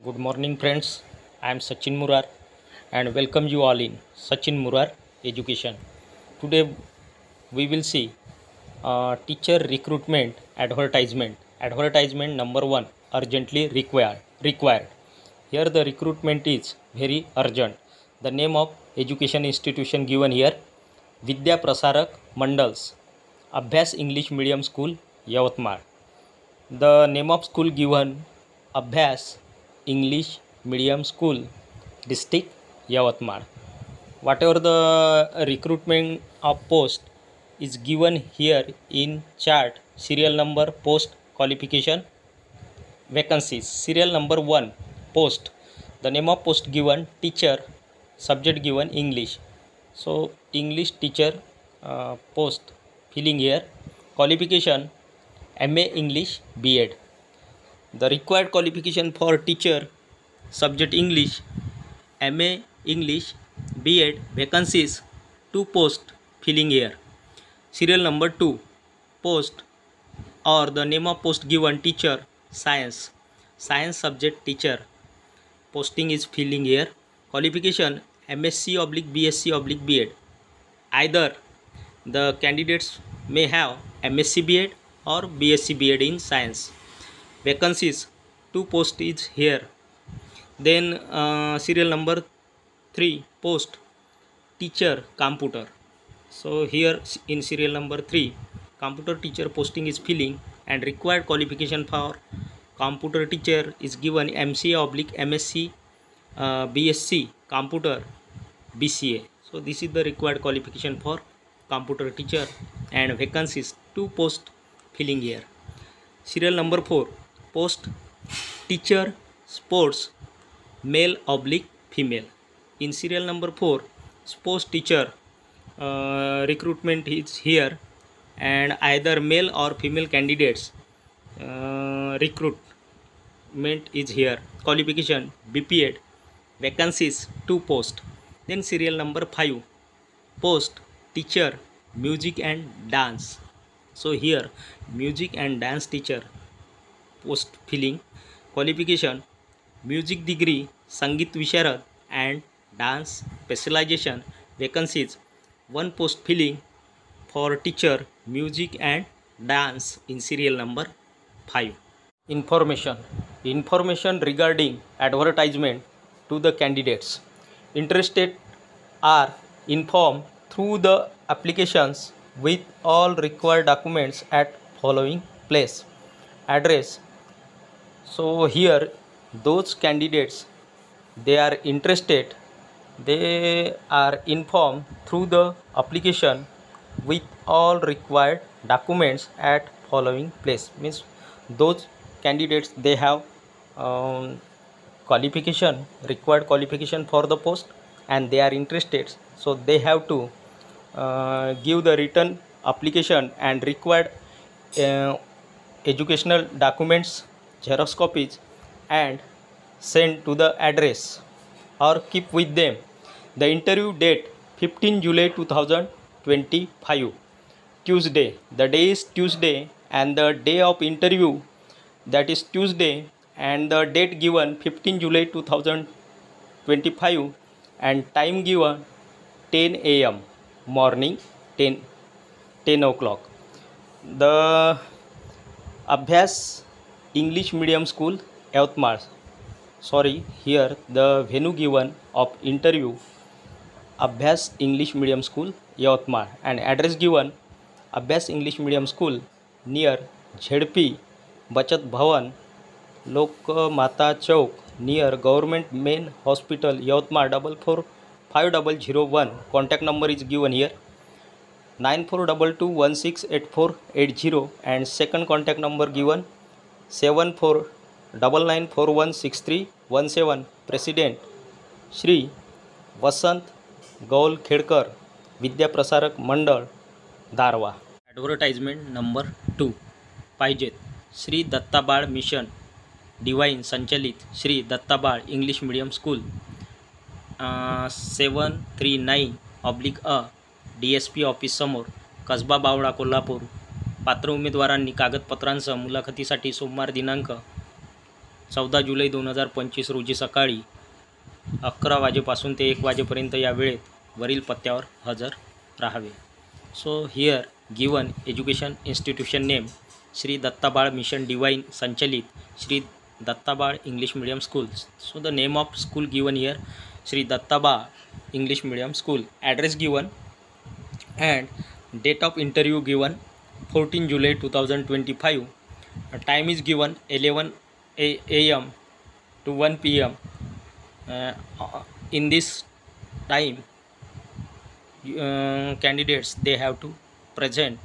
Good morning, friends. I am Sachin Murar and welcome you all in Sachin Murar Education. Today we will see teacher recruitment advertisement. Advertisement number 1, urgently required. Here the recruitment is very urgent. The name of education institution given here, Vidya Prasarak Mandals, Abhyas English Medium School, Yavatmal. The name of school given, Abhyas English Medium School, District Yavatmal. Whatever the recruitment of post is given here in chart, serial number, post, qualification, vacancies. Serial number 1, post. The name of post given, teacher, subject given, English. So English teacher post filling here. Qualification, MA English B.Ed. The required qualification for teacher, subject English, MA English B.Ed. Vacancies 2 post filling here. Serial number 2, post or the name of post given, teacher, science subject teacher. Posting is filling here. Qualification, MSc/BSc/ B.Ed. Either the candidates may have MSc B.Ed or BSc B.Ed in science. Vacancies 2 post is here. Then serial number 3, post teacher computer. So here in serial number 3, computer teacher posting is filling, and required qualification for computer teacher is given MCA/MSc BSc computer BCA. So this is the required qualification for computer teacher, and vacancies 2 post filling here. Serial number 4, post teacher sports, male/female. In serial number 4, sports teacher recruitment is here, and either male or female candidates recruitment is here. Qualification, BPEd. Vacancies 2 post. Then serial number 5, post teacher music and dance. So here music and dance teacher post filling. Qualification, music degree, Sangeet Visharad and dance specialization. Vacancies 1 post filling for teacher music and dance in serial number 5. Information regarding advertisement to the candidates. Interested are informed through the applications with all required documents at following place. Address. So here those candidates they are interested, they are informed through the application with all required documents at following place. Means those candidates they have required qualification for the post, and they are interested, so they have to give the written application and required educational documents, xerox copies, and send to the address or keep with them. The interview date 15 July 2025, Tuesday. The day is Tuesday, and the day of interview, that is Tuesday, and the date given 15 July 2025, and time given 10 a.m. morning, 10 o'clock. The Abhyas English Medium School, Yavatmal. Sorry, here the venue given of interview, Abhyas English Medium School, Yavatmal, and address given Abhyas English Medium School near ZP Bachat Bhavan, Lokmata Chowk, near Government Main Hospital, Yavatmal, 445001. Contact number is given here, 9422168480, and second contact number given 7499416317. President Shri वसंत गौल Khedkar, Vidya Prasarak Mandal, Darwha. Advertisement number 2 पाहिजेत. Shri Dattabal mission divine संचालित Shri Dattabal English medium school 739/अ DSP office समोर, कसबा बावळा, कोल्हापूर. पात्र उमेदवारांनी कागदपत्रांसह मुलाखतीसाठी सोमवार दिनांक 14 जुलै 2025 रोजी सकाळी 11 वाजेपासून ते 1 वाजेपर्यंत या वेळेत वरील पत्त्यावर हजर राहावे. So here given education institution name Shri Dattabal mission divine संचलित Shri Dattabal English medium schools. So the name of school given here Shri Dattabal English medium school. Address given and date of interview given 14 July 2025. Time is given 11 a.m. to 1 p.m. In this time candidates they have to present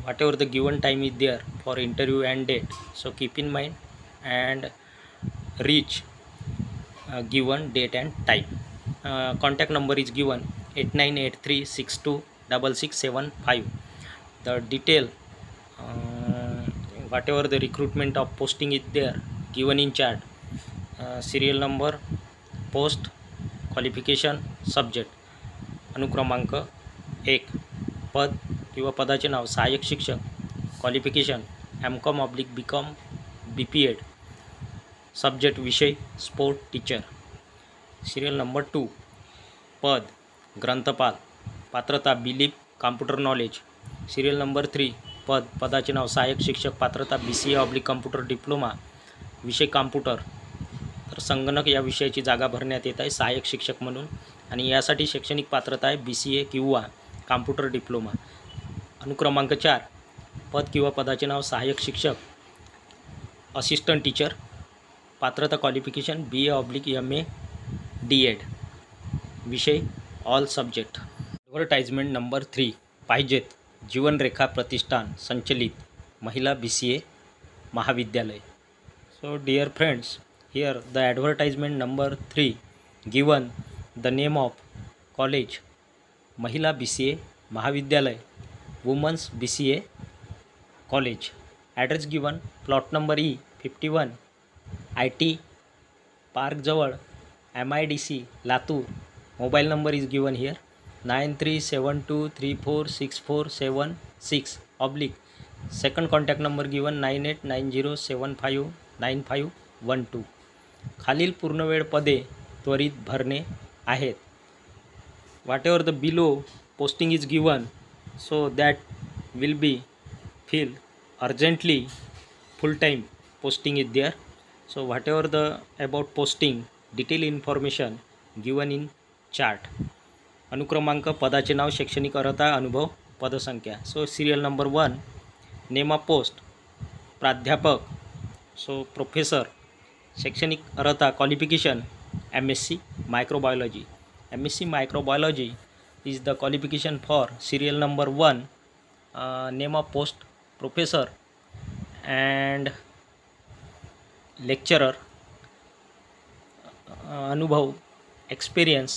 whatever the given time is there for interview and date. So keep in mind and reach given date and time. Contact number is given 8983626675. The detail whatever the recruitment of posting is there given in chart. Serial number, post, qualification, subject. अनुक्रमांक 1. पद किंवा पदाचे नाव सहाय्यक शिक्षक. Qualification M.Com/B.Com BPEd. Subject विषय sport teacher. Serial number 2. पद ग्रंथपाल. पात्रता belief computer knowledge. Serial number 3. पदाचे नाव सहाय्यक शिक्षक. पात्रता BCA/कॉम्प्युटर डिप्लोमा. विषय कॉम्प्युटर. तर संगणक या विषयाची जागा भरण्यात येत आहे सहाय्यक शिक्षक म्हणून आणि यासाठी शैक्षणिक पात्रता आहे BCA किंवा कॉम्प्युटर डिप्लोमा. अनुक्रमांक 4. पद किंवा पदाचे नाव सहाय्यक शिक्षक असिस्टंट टीचर. पात्रता क्वालिफिकेशन BA/MA D.Ed. विषय ऑल सब्जेक्ट. Advertisement number 3. पाहिजेत जीवनरेखा प्रतिष्ठान संचलित Mahila BCA Mahavidyalaya. So dear friends, here the advertisement number 3 given the name of college Mahila BCA Mahavidyalaya, women's BCA college. Address given plot number E51 IT park जवळ MIDC Latur. Mobile number is given here 9372346476 oblique. Second contact number given 9890759512. खालील पूर्णवेळ पदे त्वरित भरणे आहेत. whatever the below posting is given, so that will be filled urgently. Full time posting is there. So whatever the about posting detail information given in chart. अनुक्रमांक पदाचे नाव शैक्षणिक अर्हता अनुभव पदसंख्या. So serial number 1. Name of post प्राध्यापक. So professor. शैक्षणिक अर्हता qualification MSc microbiology. MSc microbiology is the qualification for serial number 1. Name of post professor and lecturer. अनुभव experience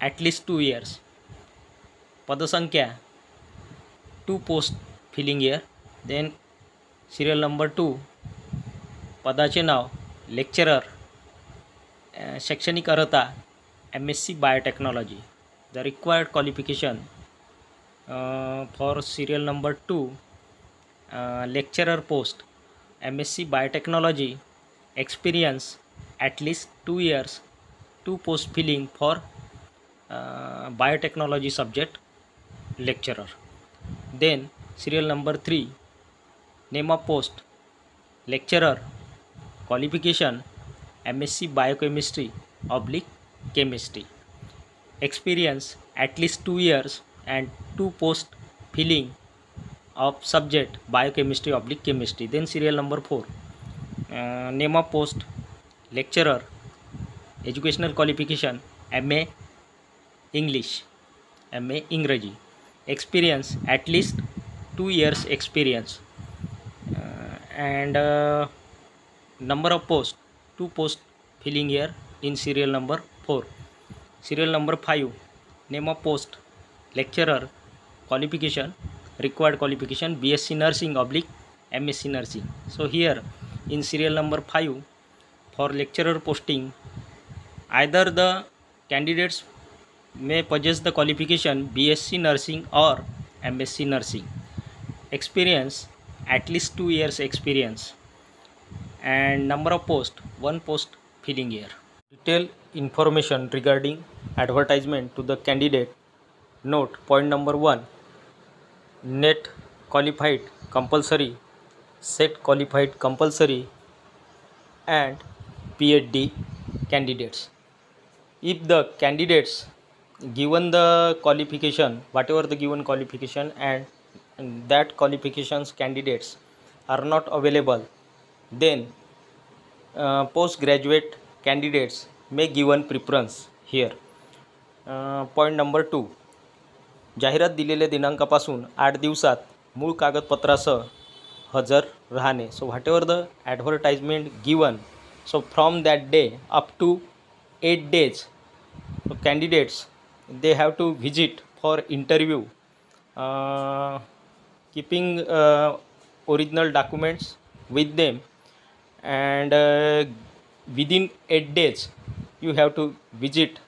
at least 2 years. पदसंख्या 2 post filling here. Then serial number 2. पदाचे नाव lecturer. शैक्षणिक अर्हता MSc Biotechnology. The required qualification for serial number 2 lecturer post MSc Biotechnology. Experience at least 2 years. 2 post filling for biotechnology subject lecturer. Then serial number 3. Name of post lecturer. Qualification MSc Biochemistry/chemistry. Experience at least 2 years and 2 post filling of subject biochemistry/chemistry. Then serial number 4. Name of post lecturer. Educational qualification MA English, MA इंग्रजी. Experience at least 2 years experience. And number of post 2 post filling here in serial number 4. Serial number 5. Name of post lecturer. Qualification required qualification BSc Nursing/MSc Nursing. So here in serial number 5 for lecturer posting, either the candidates may possess the qualification BSc Nursing or MSc Nursing. Experience at least 2 years experience. and number of post, one post filling here. Detailed information regarding advertisement to the candidate. Note point number 1, net qualified compulsory, set qualified compulsory, and PhD candidates. If the candidates given the qualification, whatever the given qualification, and that qualifications candidates are not available, then postgraduate candidates may given preference here. Point number 2, जाहिरात दिलेल्या दिनांकापासून 8 दिवसात मूळ कागदपत्रासह हजर राहणे. So whatever the advertisement given, so from that day up to 8 days, candidates they have to visit for interview, keeping original documents with them, and within 8 days you have to visit